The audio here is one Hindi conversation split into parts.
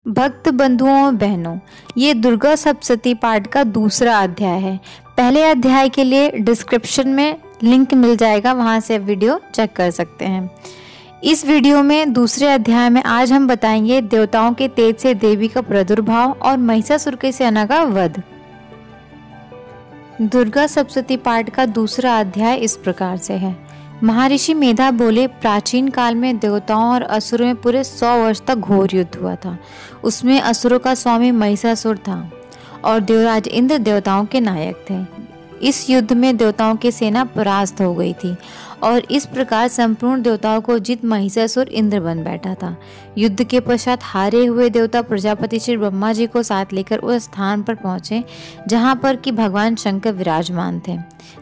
भक्त बंधुओं और बहनों, ये दुर्गा सप्तशती पाठ का दूसरा अध्याय है। पहले अध्याय के लिए डिस्क्रिप्शन में लिंक मिल जाएगा, वहां से वीडियो चेक कर सकते हैं। इस वीडियो में दूसरे अध्याय में आज हम बताएंगे देवताओं के तेज से देवी का प्रादुर्भाव और महिषासुर के सेना का वध। दुर्गा सप्तशती पाठ का दूसरा अध्याय इस प्रकार से है। महर्षि मेधा बोले, प्राचीन काल में देवताओं और असुरों में पूरे 100 वर्ष तक घोर युद्ध हुआ था। उसमें असुरों का स्वामी महिषासुर था और देवराज इंद्र देवताओं के नायक थे। इस युद्ध में देवताओं की सेना परास्त हो गई थी और इस प्रकार संपूर्ण देवताओं को जीत महिषासुर इंद्र बन बैठा था। युद्ध के पश्चात हारे हुए देवता प्रजापति श्री ब्रह्मा जी को साथ लेकर उस स्थान पर पहुंचे जहां पर कि भगवान शंकर विराजमान थे।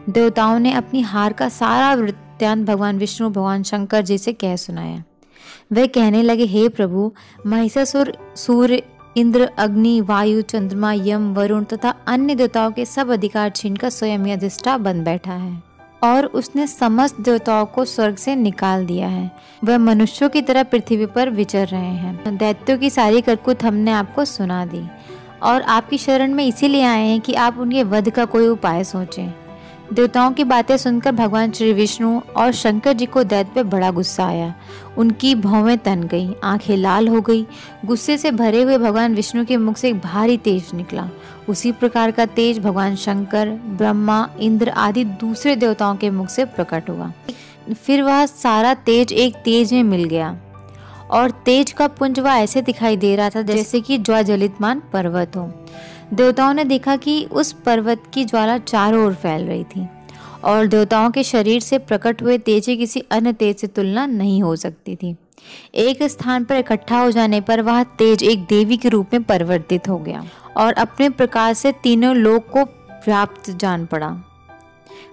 देवताओं ने अपनी हार का सारा वृत्तांत भगवान विष्णु भगवान शंकर जी से कह सुनाया। वे कहने लगे, हे प्रभु, महिषासुर सूर्य, इंद्र, अग्नि, वायु, चंद्रमा, यम, वरुण तथा अन्य देवताओं के सब अधिकार छीनकर स्वयं ही अधिष्ठा बन बैठा है और उसने समस्त देवताओं को स्वर्ग से निकाल दिया है। वह मनुष्यों की तरह पृथ्वी पर विचर रहे हैं। दैत्यों की सारी करतूत हमने आपको सुना दी और आपकी शरण में इसीलिए आए हैं कि आप उनके वध का कोई उपाय सोचें। देवताओं की बातें सुनकर भगवान श्री विष्णु और शंकर जी को दैत्य पे बड़ा गुस्सा आया। उनकी भौवें तन गई, आंखें लाल हो गई। गुस्से से भरे हुए भगवान विष्णु के मुख से एक भारी तेज निकला। उसी प्रकार का तेज भगवान शंकर, ब्रह्मा, इंद्र आदि दूसरे देवताओं के मुख से प्रकट हुआ। फिर वह सारा तेज एक तेज में मिल गया और तेज का पुंज वह ऐसे दिखाई दे रहा था जैसे कि ज्वाजलितमान पर्वत हो। देवताओं ने देखा कि उस पर्वत की ज्वाला चारों ओर फैल रही थी और देवताओं के शरीर से प्रकट हुए तेज की किसी अन्य तेज से तुलना नहीं हो सकती थी। एक स्थान पर इकट्ठा हो जाने पर वह तेज एक देवी के रूप में परिवर्तित हो गया और अपने प्रकाश से तीनों लोक को व्याप्त जान पड़ा।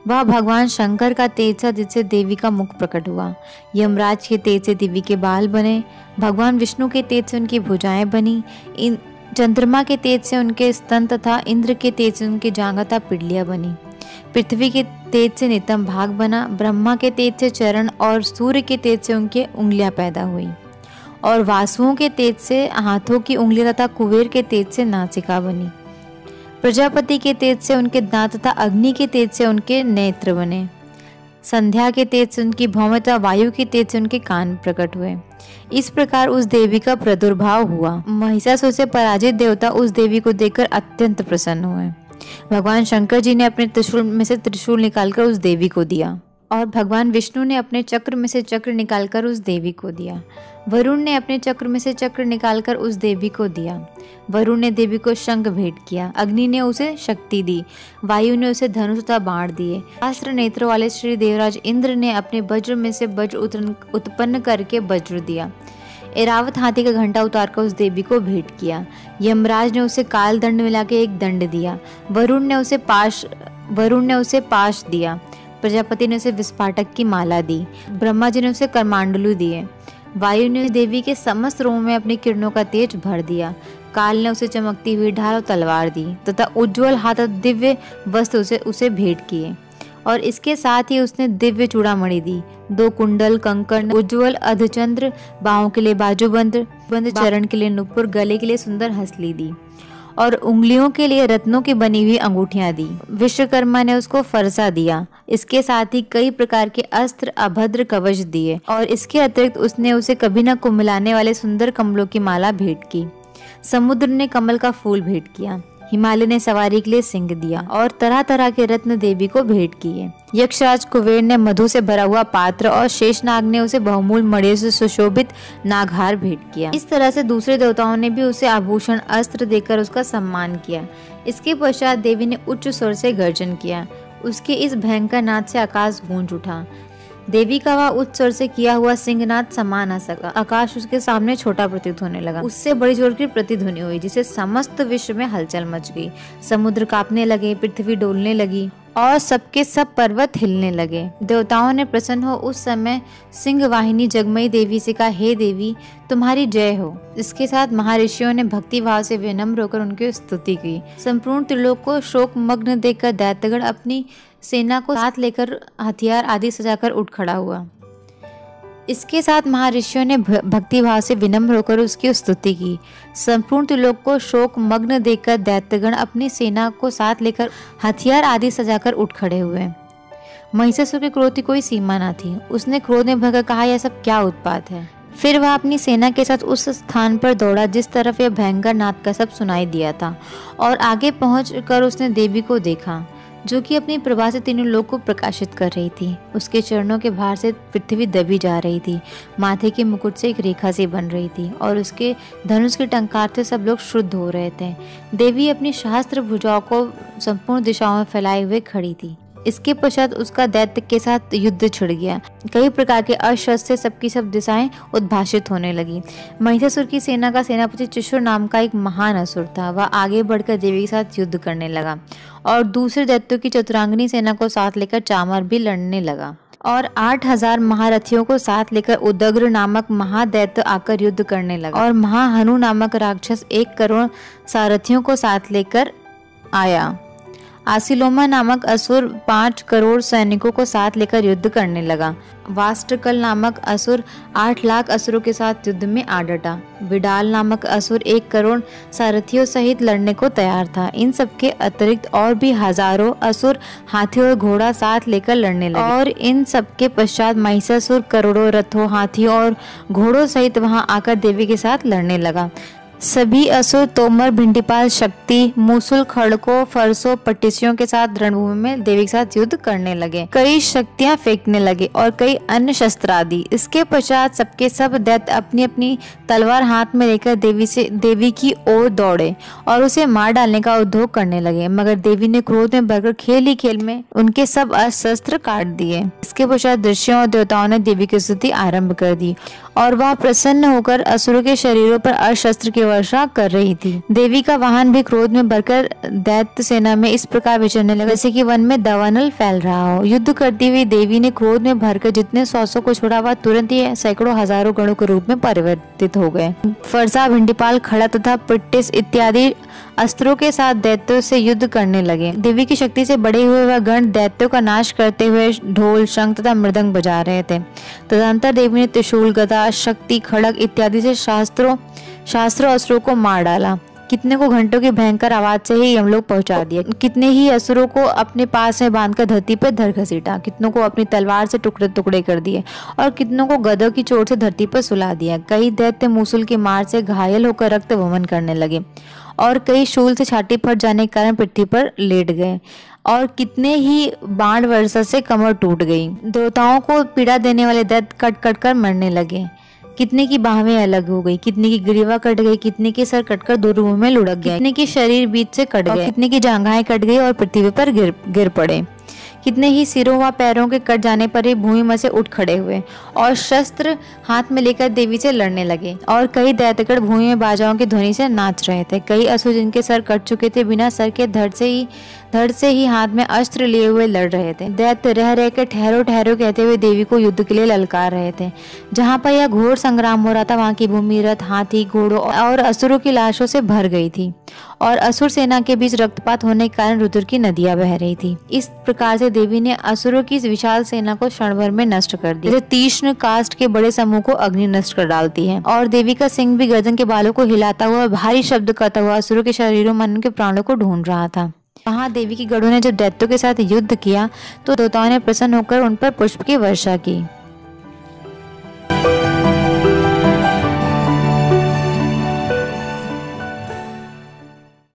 वह भगवान शंकर का तेज था जिससे देवी का मुख प्रकट हुआ। यमराज के तेज से देवी के बाल बने। भगवान विष्णु के तेज से उनकी भुजाएं बनी। चंद्रमा के तेज से उनके स्तन तथा इंद्र के तेज से उनकी जांघ तथा पिंडलियां बनी। पृथ्वी के तेज से नितंब भाग बना। ब्रह्मा के तेज से चरण और सूर्य के तेज से उनके उंगलियां पैदा हुई और वासुओं के तेज से हाथों की उंगलियां तथा कुबेर के तेज से नासिका बनी। प्रजापति के तेज से उनके दांत तथा अग्नि के तेज से उनके नेत्र बने। संध्या के तेज से उनकी भौवें तथा वायु के तेज से उनके कान प्रकट हुए। इस प्रकार उस देवी का प्रादुर्भाव हुआ। महिषासुर से पराजित देवता उस देवी को देखकर अत्यंत प्रसन्न हुए। भगवान शंकर जी ने अपने त्रिशूल में से त्रिशूल निकालकर उस देवी को दिया और भगवान विष्णु ने अपने चक्र में से चक्र निकालकर उस देवी को दिया। वरुण ने अपने चक्र में से चक्र निकालकर उस देवी को दिया। वरुण ने देवी को शंख भेंट किया। अग्नि ने उसे शक्ति दी। वायु ने उसे धनुष तथा बाण दिए। सहस्त्र नेत्रों वाले श्री देवराज इंद्र ने अपने वज्र में से वज्र उत्पन्न करके वज्र दिया। ऐरावत हाथी का घंटा उतारकर उस देवी को भेंट किया। यमराज ने उसे काल दंड मिला के एक दंड दिया। वरुण ने उसे पाश दिया। प्रजापति ने उसे विस्फाटक की माला दी। ब्रह्मा जी ने उसे कर्मांडलु दिए। वायु ने देवी के समस्त रोमों में अपनी किरणों का तेज भर दिया। काल ने उसे चमकती हुई ढाल और तलवार दी तथा उज्ज्वल हाथ और दिव्य वस्त्र उसे भेंट किए और इसके साथ ही उसने दिव्य चूड़ामणि दी। 2 कुंडल, कंकड़, उज्ज्वल अर्धचंद्र, बाहों के लिए बाजूबंद, चरण के लिए नुपुर, गले के लिए सुंदर हंसली दी और उंगलियों के लिए रत्नों की बनी हुई अंगूठियां दी। विश्वकर्मा ने उसको फरसा दिया। इसके साथ ही कई प्रकार के अस्त्र, अभद्र कवच दिए और इसके अतिरिक्त उसने उसे कभी न कुम्हलाने वाले सुंदर कमलों की माला भेंट की। समुद्र ने कमल का फूल भेंट किया। हिमालय ने सवारी के लिए सिंह दिया और तरह तरह के रत्न देवी को भेंट किए। यक्षराज कुबेर ने मधु से भरा हुआ पात्र और शेषनाग ने उसे बहुमूल्य मणियों से सुशोभित नागहार भेंट किया। इस तरह से दूसरे देवताओं ने भी उसे आभूषण, अस्त्र देकर उसका सम्मान किया। इसके पश्चात देवी ने उच्च स्वर से गर्जन किया। उसके इस भयंकर नाद से आकाश गूंज उठा। देवी का वह उच्च स्वर से किया हुआ सिंहनाद समा न सका। आकाश उसके सामने छोटा प्रतीत होने लगा। उससे बड़ी जोर की प्रतिध्वनि हुई जिससे समस्त विश्व में हलचल मच गई। समुद्र कांपने लगे, पृथ्वी डोलने लगी और सबके सब पर्वत हिलने लगे। देवताओं ने प्रसन्न हो उस समय सिंह वाहिनी जगमयी देवी से कहा, हे देवी, तुम्हारी जय हो। इसके साथ महर्षियों ने भक्ति भाव से विनम्र होकर उनकी स्तुति की। संपूर्ण त्रिलोक को शोक मग्न देखकर दैत्यगण अपनी सेना को साथ लेकर हथियार आदि सजाकर उठ खड़ा हुआ। इसके साथ महर्षियों ने भक्तिभाव से विनम्र होकर उसकी स्तुति की। संपूर्ण त्रिलोक को शोक मग्न देखकर दैत्यगण अपनी सेना को साथ लेकर हथियार आदि सजाकर उठ खड़े हुए। महिषासुर के क्रोध की कोई सीमा न थी। उसने क्रोध में भरकर कहा, यह सब क्या उत्पात है। फिर वह अपनी सेना के साथ उस स्थान पर दौड़ा जिस तरफ यह भयंकर नाद का सब सुनाई दिया था, और आगे पहुंचकर उसने देवी को देखा, जो कि अपनी प्रभा से तीनों लोक को प्रकाशित कर रही थी। उसके चरणों के भार से पृथ्वी दबी जा रही थी, माथे के मुकुट से एक रेखा सी बन रही थी, और उसके धनुष के टंकार से सब लोग शुद्ध हो रहे थे। देवी अपनी सहस्त्र भुजाओं को संपूर्ण दिशाओं में फैलाए हुए खड़ी थी। इसके पश्चात उसका दैत्य के साथ युद्ध छिड़ गया। कई प्रकार के अस्त्र से सबकी सब दिशाएं उद्भाषित होने लगी। महिषासुर की सेना का सेनापति चुशुर नाम का एक महान असुर था। वह आगे बढ़कर देवी के साथ युद्ध करने लगा और दूसरे दैत्यों की चतुरांगनी सेना को साथ लेकर चामर भी लड़ने लगा, और 8000 महारथियों को साथ लेकर उदग्र नामक महादैत्य आकर युद्ध करने लगा, और महाहनु नामक राक्षस 1 करोड़ सारथियों को साथ लेकर आया। आसिलोमा नामक असुर 5 करोड़ सैनिकों को साथ लेकर युद्ध करने लगा। वास्टकल नामक असुर 8 लाख असुरों के साथ युद्ध में आ डटा। विडाल नामक असुर 1 करोड़ सारथियों सहित लड़ने को तैयार था। इन सबके अतिरिक्त और भी हजारों असुर हाथी और घोड़ा साथ लेकर लड़ने लगे, और इन सबके पश्चात महिषासुर करोड़ों रथों, हाथियों और घोड़ों सहित वहां आकर देवी के साथ लड़ने लगा। सभी असुर तोमर, भिंडीपाल, शक्ति, मूसल, खड़कों, फरसों, पट्टिसियों के साथ रणभूमि में देवी के साथ युद्ध करने लगे। कई शक्तियां फेंकने लगे और कई अन्य शस्त्र आदि। इसके पश्चात सबके सब दैत्य अपनी अपनी तलवार हाथ में लेकर देवी की ओर दौड़े और उसे मार डालने का उद्योग करने लगे, मगर देवी ने क्रोध में भरकर खेल ही खेल में उनके सब अस्त्र काट दिए। इसके पश्चात ऋषियों और देवताओं ने देवी की स्तुति आरंभ कर दी, और वह प्रसन्न होकर असुरों के शरीरों पर अस्त्र की वर्षा कर रही थी। देवी का वाहन भी क्रोध में भरकर दैत्य सेना में इस प्रकार विचरने लगा जैसे कि वन में दावानल फैल रहा हो। युद्ध करती हुई देवी ने क्रोध में भरकर जितने 100 को छोड़ा, वह तुरंत ही सैकड़ों हजारों गणों के रूप में परिवर्तित हो गए। फरसा, भिंडीपाल, खड़ा तथा पिट्टिस इत्यादि अस्त्रों के साथ दैत्यों से युद्ध करने लगे। देवी की शक्ति से बड़े हुए वह गण दैत्यों का नाश करते हुए ढोल, शंख तथा मृदंग बजा रहे थे। तदनंतर देवी ने त्रिशूल, गदा, शक्ति, खड़ग इत्यादि से शास्त्रों अस्त्रों को मार डाला। कितने को घंटों की भयंकर आवाज से ही यमलोक पहुंचा दिया। कितने ही असुरों को अपने पास में बांधकर धरती पर धर घसीटा। कितनों को अपनी तलवार से टुकड़े टुकड़े कर दिए और कितनों को गदों की चोट से धरती पर सुला दिया। कई दैत्य मूसल की मार से घायल होकर रक्त वमन करने लगे, और कई शूल से छाती फट जाने के कारण पृथ्वी पर लेट गए, और कितने ही बाण वर्षा से कमर टूट गई। देवताओं को पीड़ा देने वाले दैत्य कट कट कर मरने लगे। कितने की बाहें अलग हो गई, कितने की ग्रीवा कट गई, कितने के सर कटकर 2 रूपों में लुढ़क गए, कितने की शरीर बीच से कट गए, कितने की जांघाएं कट गई और पृथ्वी पर गिर पड़े। कितने ही सिरों व पैरों के कट जाने पर ही भूमि में से उठ खड़े हुए और शस्त्र हाथ में लेकर देवी से लड़ने लगे। और कई दैत्यगण भूमि में बाजाओं की ध्वनि से नाच रहे थे। कई असुर जिनके सर कट चुके थे बिना सर के धड़ से ही हाथ में अस्त्र लिए हुए लड़ रहे थे। दैत्य रह रह के ठहरो ठहरो कहते हुए देवी को युद्ध के लिए ललकार रहे थे। जहाँ पर यह घोर संग्राम हो रहा था, वहाँ की भूमि रथ, हाथी, घोड़ों और असुरों की लाशों से भर गई थी, और असुर सेना के बीच रक्तपात होने के कारण रुद्र की नदियां बह रही थी। इस प्रकार से देवी ने असुरों की विशाल सेना को क्षण भर में नष्ट कर दिया, जैसे तीक्ष्ण काष्ठ के बड़े समूह को अग्नि नष्ट कर डालती है। और देवी का सिंह भी गर्दन के बालों को हिलाता हुआ भारी शब्द करता हुआ असुरों के शरीरों मन के प्राणों को ढूंढ रहा था। वहाँ देवी की गणों ने जब दैत्यों के साथ युद्ध किया तो देवताओं ने प्रसन्न होकर उन पर पुष्प की वर्षा की।